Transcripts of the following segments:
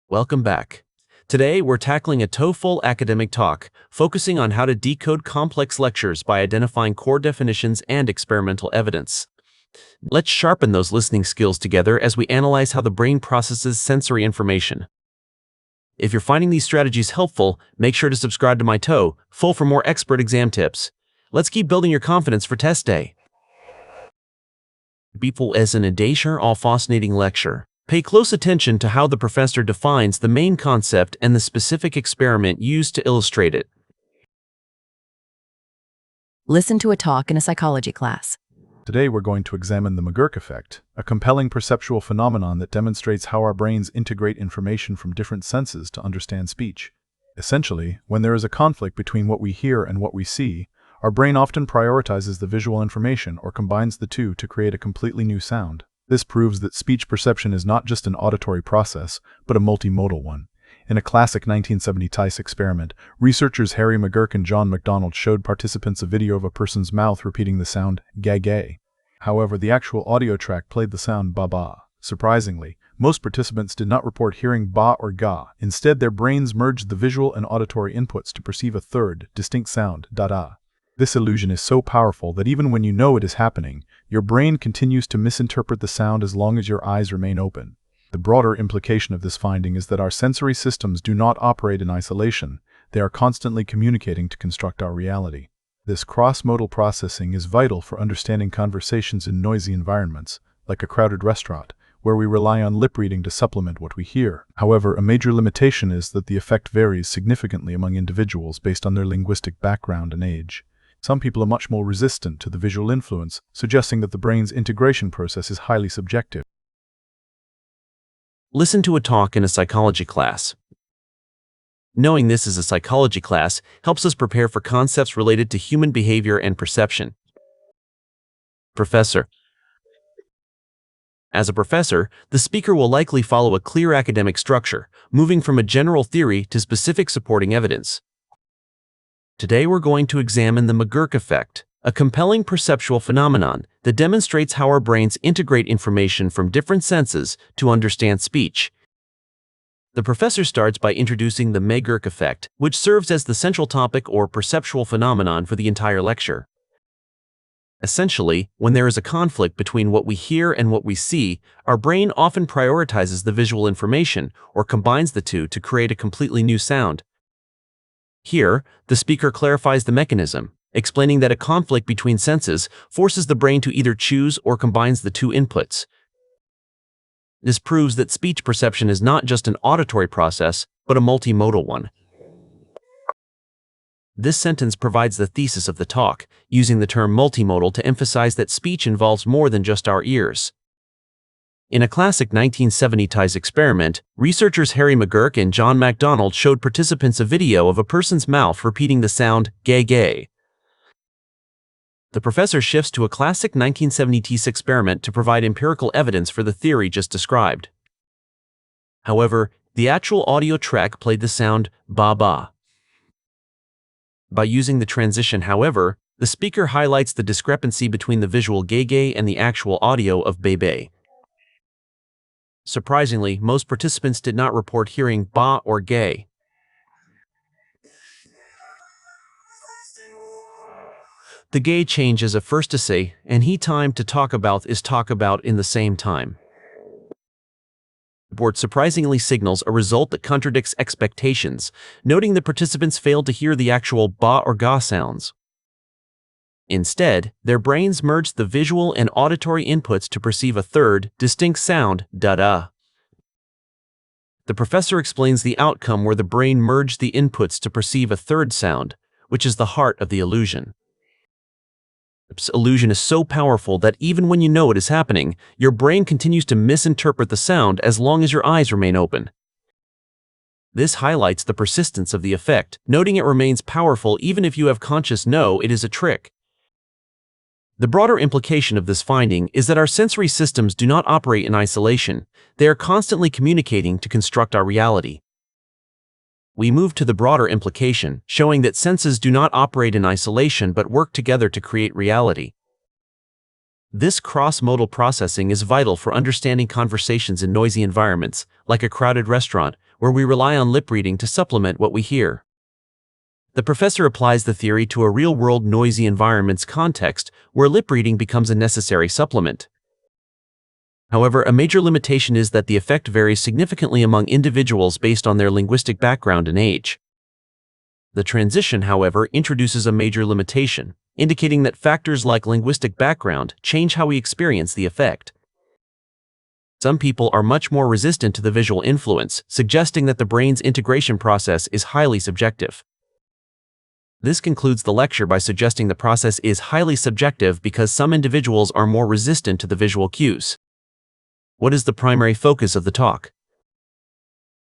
Welcome back. Today, we're tackling a TOEFL academic talk, focusing on how to decode complex lectures by identifying core definitions and experimental evidence. Let's sharpen those listening skills together as we analyze how the brain processes sensory information. If you're finding these strategies helpful, make sure to subscribe to myTOEFL for more expert exam tips. Let's keep building your confidence for test day. TOEFL is an audacious or fascinating lecture. Pay close attention to how the professor defines the main concept and the specific experiment used to illustrate it. Listen to a talk in a psychology class. Today we're going to examine the McGurk effect, a compelling perceptual phenomenon that demonstrates how our brains integrate information from different senses to understand speech. Essentially, when there is a conflict between what we hear and what we see, our brain often prioritizes the visual information or combines the two to create a completely new sound. This proves that speech perception is not just an auditory process, but a multimodal one. In a classic 1970 TOEFL experiment, researchers Harry McGurk and John MacDonald showed participants a video of a person's mouth repeating the sound "ga-ga." However, the actual audio track played the sound "ba-ba." Surprisingly, most participants did not report hearing ba or ga. Instead, their brains merged the visual and auditory inputs to perceive a third, distinct sound, da-da. This illusion is so powerful that even when you know it is happening, your brain continues to misinterpret the sound as long as your eyes remain open. The broader implication of this finding is that our sensory systems do not operate in isolation. They are constantly communicating to construct our reality. This cross-modal processing is vital for understanding conversations in noisy environments, like a crowded restaurant, where we rely on lip reading to supplement what we hear. However, a major limitation is that the effect varies significantly among individuals based on their linguistic background and age. Some people are much more resistant to the visual influence, suggesting that the brain's integration process is highly subjective. Listen to a talk in a psychology class. Knowing this is a psychology class helps us prepare for concepts related to human behavior and perception. Professor. As a professor, the speaker will likely follow a clear academic structure, moving from a general theory to specific supporting evidence. Today we're going to examine the McGurk effect, a compelling perceptual phenomenon that demonstrates how our brains integrate information from different senses to understand speech. The professor starts by introducing the McGurk effect, which serves as the central topic or perceptual phenomenon for the entire lecture. Essentially, when there is a conflict between what we hear and what we see, our brain often prioritizes the visual information or combines the two to create a completely new sound. Here, the speaker clarifies the mechanism, explaining that a conflict between senses forces the brain to either choose or combines the two inputs. This proves that speech perception is not just an auditory process, but a multimodal one. This sentence provides the thesis of the talk, using the term multimodal to emphasize that speech involves more than just our ears. In a classic 1970 TOEFL experiment, researchers Harry McGurk and John MacDonald showed participants a video of a person's mouth repeating the sound "ga-ga." The professor shifts to a classic 1970 TOEFL experiment to provide empirical evidence for the theory just described. However, the actual audio track played the sound "ba-ba." By using the transition, however, the speaker highlights the discrepancy between the visual "ga-ga" and the actual audio of "ba-ba." Surprisingly, most participants did not report hearing ba or gay. The gay change is a first to say, and he time to talk about is talk about in the same time. The board surprisingly signals a result that contradicts expectations, noting the participants failed to hear the actual ba or ga sounds. Instead, their brains merged the visual and auditory inputs to perceive a third, distinct sound, da-da. The professor explains the outcome where the brain merged the inputs to perceive a third sound, which is the heart of the illusion. This illusion is so powerful that even when you know it is happening, your brain continues to misinterpret the sound as long as your eyes remain open. This highlights the persistence of the effect, noting it remains powerful even if you have conscious know it is a trick. The broader implication of this finding is that our sensory systems do not operate in isolation. They are constantly communicating to construct our reality. We move to the broader implication, showing that senses do not operate in isolation but work together to create reality. This cross-modal processing is vital for understanding conversations in noisy environments, like a crowded restaurant, where we rely on lip reading to supplement what we hear. The professor applies the theory to a real-world noisy environment's context, where lip reading becomes a necessary supplement. However, a major limitation is that the effect varies significantly among individuals based on their linguistic background and age. The transition, however, introduces a major limitation, indicating that factors like linguistic background change how we experience the effect. Some people are much more resistant to the visual influence, suggesting that the brain's integration process is highly subjective. This concludes the lecture by suggesting the process is highly subjective because some individuals are more resistant to the visual cues. What is the primary focus of the talk?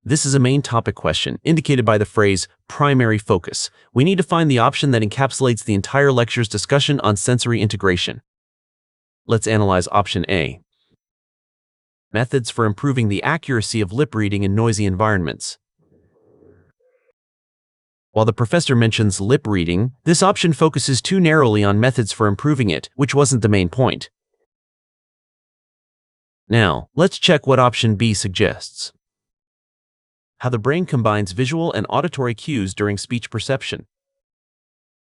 This is a main topic question, indicated by the phrase, primary focus. We need to find the option that encapsulates the entire lecture's discussion on sensory integration. Let's analyze option A. Methods for improving the accuracy of lip reading in noisy environments. While the professor mentions lip reading, this option focuses too narrowly on methods for improving it, which wasn't the main point. Now, let's check what option B suggests. How the brain combines visual and auditory cues during speech perception.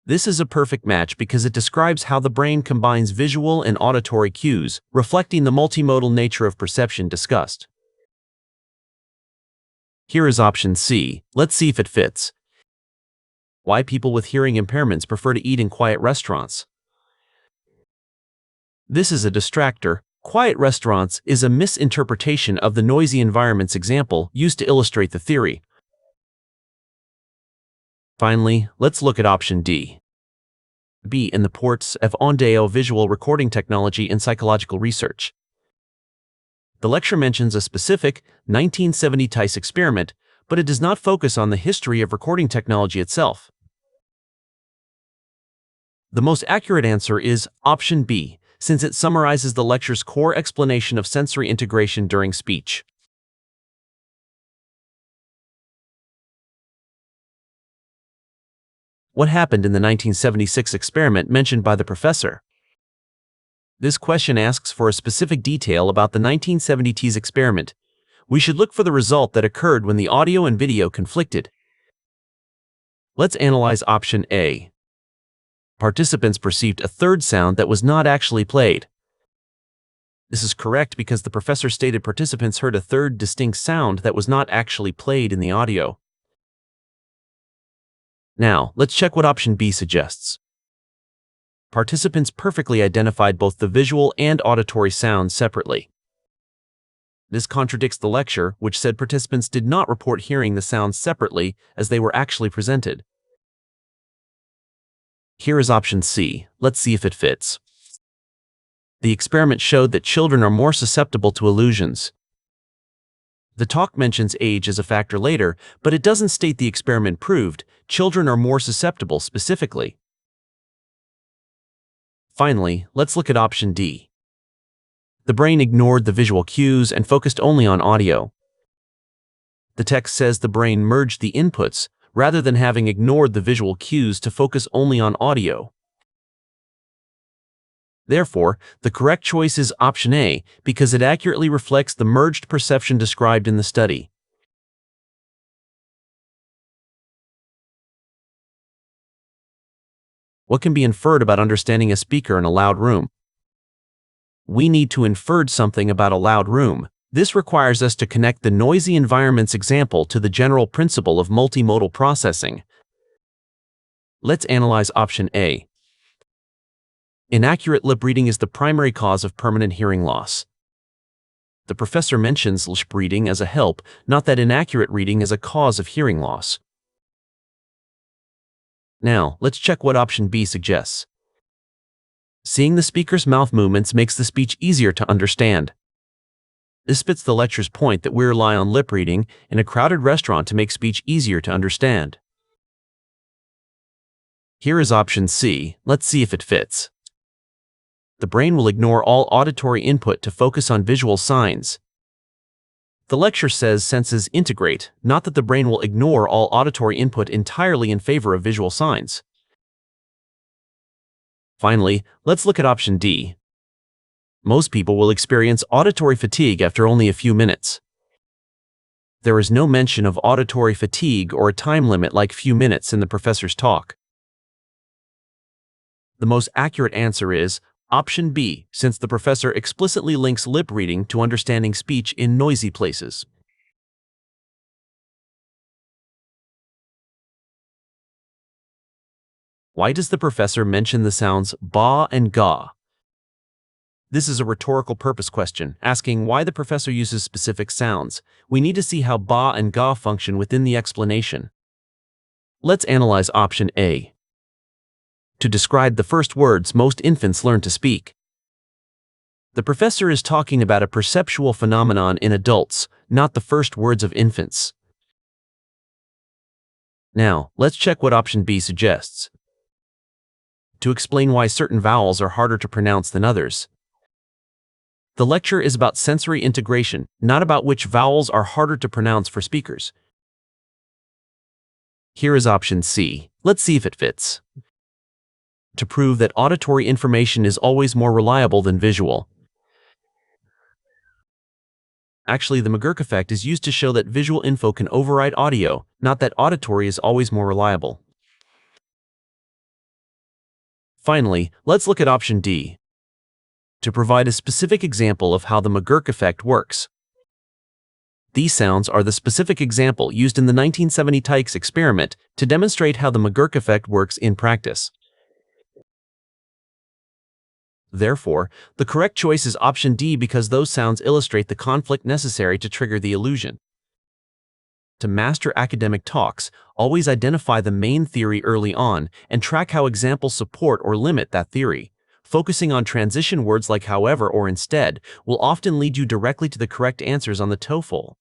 This is a perfect match because it describes how the brain combines visual and auditory cues, reflecting the multimodal nature of perception discussed. Here is option C. Let's see if it fits. Why people with hearing impairments prefer to eat in quiet restaurants. This is a distractor. Quiet restaurants is a misinterpretation of the noisy environments example used to illustrate the theory. Finally, let's look at option D. B in the ports of audio visual recording technology in psychological research. The lecture mentions a specific 1970 TOEFL experiment, but it does not focus on the history of recording technology itself. The most accurate answer is option B, since it summarizes the lecture's core explanation of sensory integration during speech. What happened in the 1976 experiment mentioned by the professor? This question asks for a specific detail about the 1970 TOEFL experiment. We should look for the result that occurred when the audio and video conflicted. Let's analyze option A. Participants perceived a third sound that was not actually played. This is correct because the professor stated participants heard a third distinct sound that was not actually played in the audio. Now, let's check what option B suggests. Participants perfectly identified both the visual and auditory sounds separately. This contradicts the lecture, which said participants did not report hearing the sounds separately as they were actually presented. Here is option C. Let's see if it fits. The experiment showed that children are more susceptible to illusions. The talk mentions age as a factor later, but it doesn't state the experiment proved children are more susceptible specifically. Finally, let's look at option D. The brain ignored the visual cues and focused only on audio. The text says the brain merged the inputs, rather than having ignored the visual cues to focus only on audio. Therefore, the correct choice is option A because it accurately reflects the merged perception described in the study. What can be inferred about understanding a speaker in a loud room? We need to infer something about a loud room. This requires us to connect the noisy environments example to the general principle of multimodal processing. Let's analyze option A. Inaccurate lip reading is the primary cause of permanent hearing loss. The professor mentions lip reading as a help, not that inaccurate reading is a cause of hearing loss. Now, let's check what option B suggests. Seeing the speaker's mouth movements makes the speech easier to understand. This fits the lecture's point that we rely on lip reading in a crowded restaurant to make speech easier to understand. Here is option C. Let's see if it fits. The brain will ignore all auditory input to focus on visual signs. The lecture says senses integrate, not that the brain will ignore all auditory input entirely in favor of visual signs. Finally, let's look at option D. Most people will experience auditory fatigue after only a few minutes. There is no mention of auditory fatigue or a time limit like few minutes in the professor's talk. The most accurate answer is option B, since the professor explicitly links lip reading to understanding speech in noisy places. Why does the professor mention the sounds ba and ga? This is a rhetorical purpose question, asking why the professor uses specific sounds. We need to see how ba and ga function within the explanation. Let's analyze option A. To describe the first words most infants learn to speak. The professor is talking about a perceptual phenomenon in adults, not the first words of infants. Now, let's check what option B suggests. To explain why certain vowels are harder to pronounce than others. The lecture is about sensory integration, not about which vowels are harder to pronounce for speakers. Here is option C. Let's see if it fits. To prove that auditory information is always more reliable than visual. Actually, the McGurk effect is used to show that visual info can override audio, not that auditory is always more reliable. Finally, let's look at option D. To provide a specific example of how the McGurk effect works. These sounds are the specific example used in the 1970 TOEFL experiment to demonstrate how the McGurk effect works in practice. Therefore, the correct choice is option D because those sounds illustrate the conflict necessary to trigger the illusion. To master academic talks, always identify the main theory early on and track how examples support or limit that theory. Focusing on transition words like however or instead will often lead you directly to the correct answers on the TOEFL.